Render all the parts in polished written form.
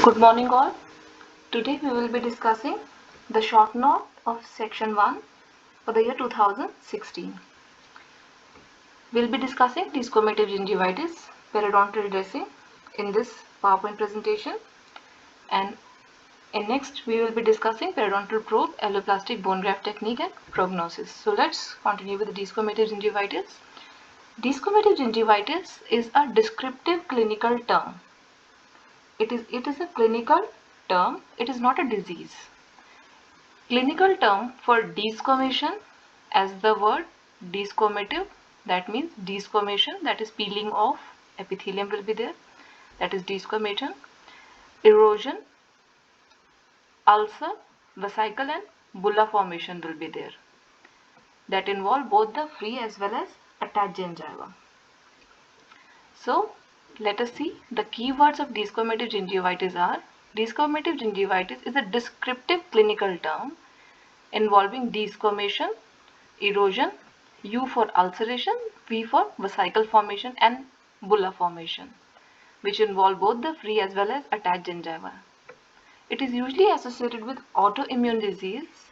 Good morning all. Today we will be discussing the short note of section 1 for the year 2016. We'll be discussing desquamative gingivitis, periodontal dressing in this PowerPoint presentation, and in next we will be discussing periodontal probe, alloplastic bone graft technique and prognosis. So let's continue with the desquamative gingivitis. Desquamative gingivitis is a descriptive clinical term. It is a clinical term, it is not a disease. Clinical term for desquamation, as the word desquamative, that means desquamation, that is peeling off epithelium will be there, that is desquamation, erosion, ulcer, vesicle and bulla formation will be there, that involve both the free as well as attached gingiva. So let us see the keywords of desquamative gingivitis are: desquamative gingivitis is a descriptive clinical term involving desquamation, erosion, U for ulceration, V for vesicle formation and bulla formation, which involve both the free as well as attached gingiva. It is usually associated with autoimmune disease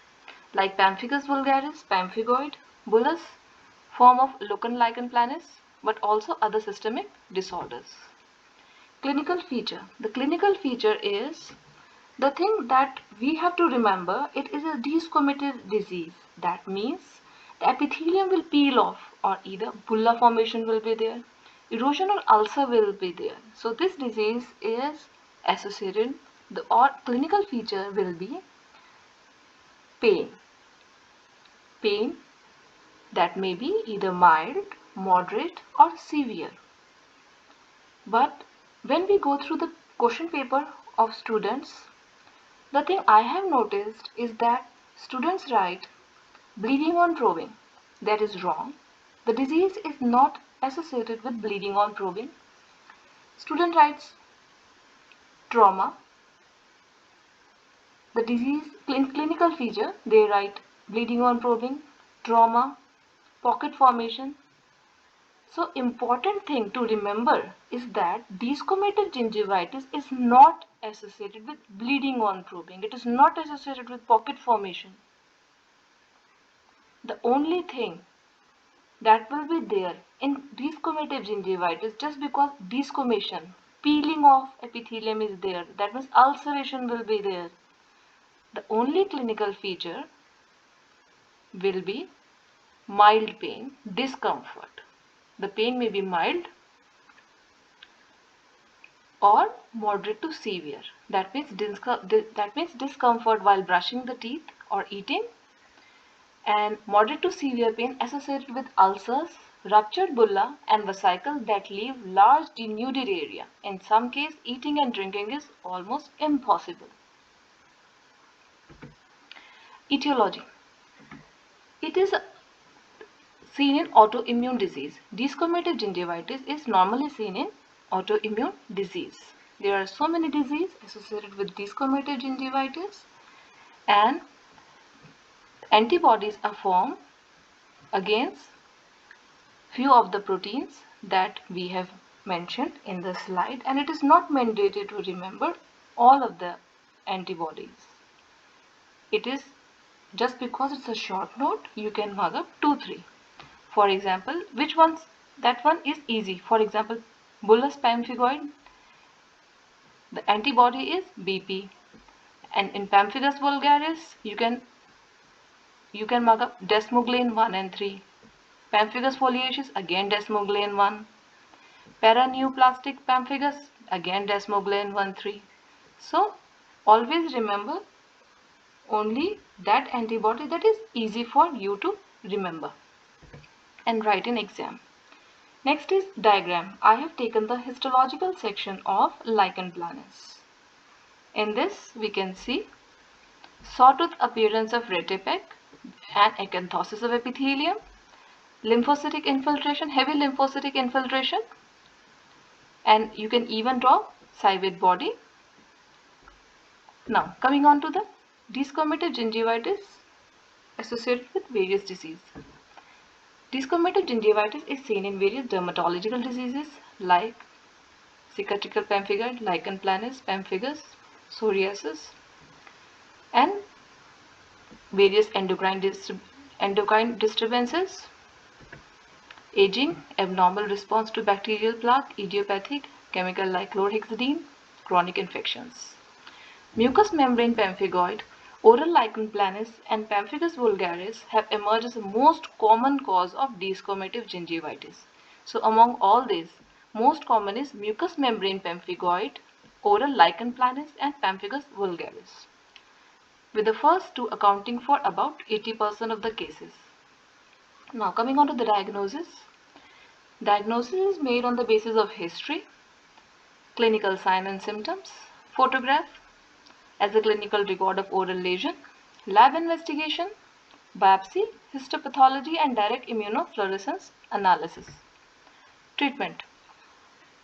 like pemphigus vulgaris, pemphigoid, bullous, form of lichen planus, but also other systemic disorders. Clinical feature. The clinical feature is the thing that we have to remember. It is a desquamative disease. That means the epithelium will peel off, or either bulla formation will be there, erosion or ulcer will be there. So this disease is associated, or clinical feature will be pain. Pain that may be either mild, moderate or severe. But when we go through the question paper of students, the thing I have noticed is that students write bleeding on probing. That is wrong. The disease is not associated with bleeding on probing. Student writes trauma. The disease clinical feature, they write bleeding on probing, trauma, pocket formation. So important thing to remember is that desquamative gingivitis is not associated with bleeding on probing. It is not associated with pocket formation. The only thing that will be there in desquamative gingivitis, just because desquamation, peeling off epithelium is there, that means ulceration will be there. The only clinical feature will be mild pain, discomfort. The pain may be mild or moderate to severe. That means discomfort while brushing the teeth or eating, and moderate to severe pain associated with ulcers, ruptured bulla and vesicle that leave large denuded area. In some cases, eating and drinking is almost impossible. Etiology. It is seen in autoimmune disease. Desquamative gingivitis is normally seen in autoimmune disease. There are so many diseases associated with desquamative gingivitis, and antibodies are formed against few of the proteins that we have mentioned in the slide, and it is not mandatory to remember all of the antibodies. It is just because it's a short note, you can mark up 2-3. For example, which ones? That one is easy. For example, bullous pemphigoid, the antibody is BP, and in pemphigus vulgaris you can mark up desmoglein 1 and 3. Pemphigus foliaceus, again desmoglein 1. Paraneoplastic pemphigus, again desmoglein 1-3. So always remember only that antibody that is easy for you to remember and write in exam. Next is diagram. I have taken the histological section of lichen planus. In this we can see sawtooth appearance of retipex and acanthosis of epithelium, lymphocytic infiltration, heavy lymphocytic infiltration, and you can even draw civate body. Now coming on to the desquamative gingivitis associated with various diseases. Desquamative gingivitis is seen in various dermatological diseases like cicatricial pemphigoid, lichen planus, pemphigus, psoriasis, and various endocrine disturbances, aging, abnormal response to bacterial plaque, idiopathic, chemical like chlorhexidine, chronic infections. Mucous membrane pemphigoid, oral lichen planus, and pemphigus vulgaris have emerged as the most common cause of desquamative gingivitis. So among all these, most common is mucous membrane pemphigoid, oral lichen planus, and pemphigus vulgaris, with the first two accounting for about 80% of the cases. Now coming on to the diagnosis. Diagnosis is made on the basis of history, clinical sign and symptoms, photograph as a clinical record of oral lesion, lab investigation, biopsy, histopathology, and direct immunofluorescence analysis. Treatment.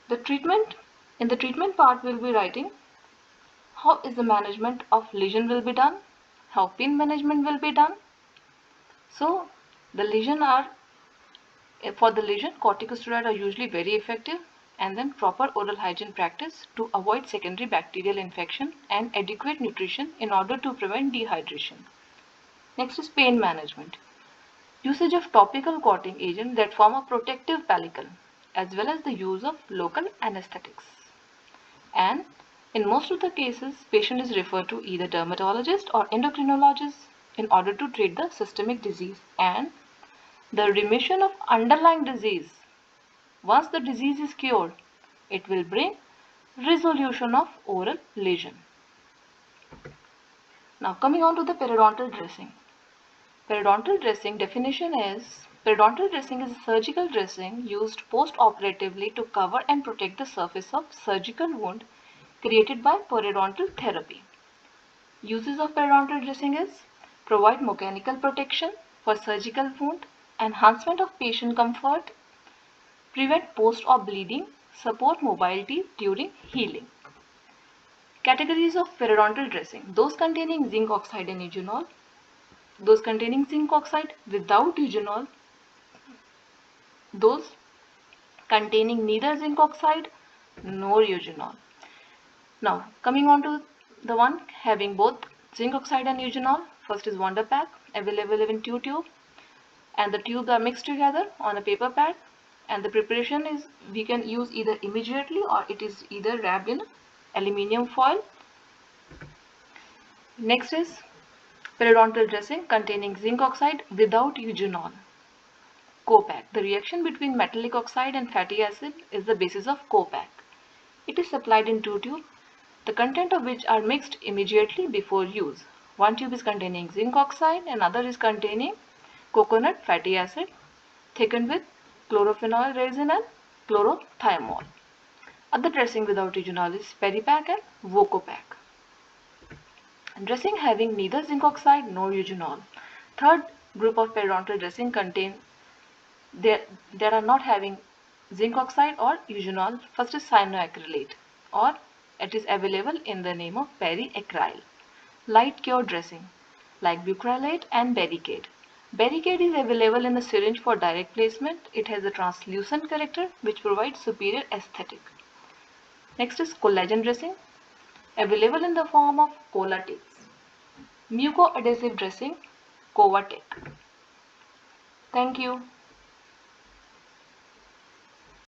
In the treatment part, we'll be writing how is the management of lesion will be done, how pain management will be done. So the lesion for the lesion, corticosteroids are usually very effective, and then proper oral hygiene practice to avoid secondary bacterial infection and adequate nutrition in order to prevent dehydration. Next is pain management. Usage of topical clotting agents that form a protective pellicle, as well as the use of local anesthetics. And in most of the cases, patient is referred to either dermatologist or endocrinologist in order to treat the systemic disease and the remission of underlying disease. Once the disease is cured, it will bring resolution of oral lesion. Now coming on to the periodontal dressing. Periodontal dressing definition is, periodontal dressing is a surgical dressing used post-operatively to cover and protect the surface of surgical wound created by periodontal therapy. Uses of periodontal dressing is provide mechanical protection for surgical wound, enhancement of patient comfort, prevent post-op bleeding, support mobility during healing. Categories of periodontal dressing: those containing zinc oxide and eugenol, those containing zinc oxide without eugenol, those containing neither zinc oxide nor eugenol. Now coming on to the one having both zinc oxide and eugenol, first is Wonder Pack, available in tube, and the tubes are mixed together on a paper pad, and the preparation is, we can use either immediately or it is either wrapped in aluminium foil. Next is periodontal dressing containing zinc oxide without eugenol, Copac. The reaction between metallic oxide and fatty acid is the basis of Copac. It is supplied in two tubes, the content of which are mixed immediately before use. One tube is containing zinc oxide and other is containing coconut fatty acid thickened with chlorophenol resin and chlorothiamol. Other dressing without eugenol is Peripac and Vocopac. Dressing having neither zinc oxide nor eugenol. Third group of periodontal dressing contain there are not having zinc oxide or eugenol. First is cyanoacrylate, or it is available in the name of periacryl. Light cure dressing like Bucralate and Barricade. Barricade is available in a syringe for direct placement. It has a translucent character which provides superior aesthetic. Next is collagen dressing, available in the form of Colatex. Mucoadhesive dressing, Covatec. Thank you.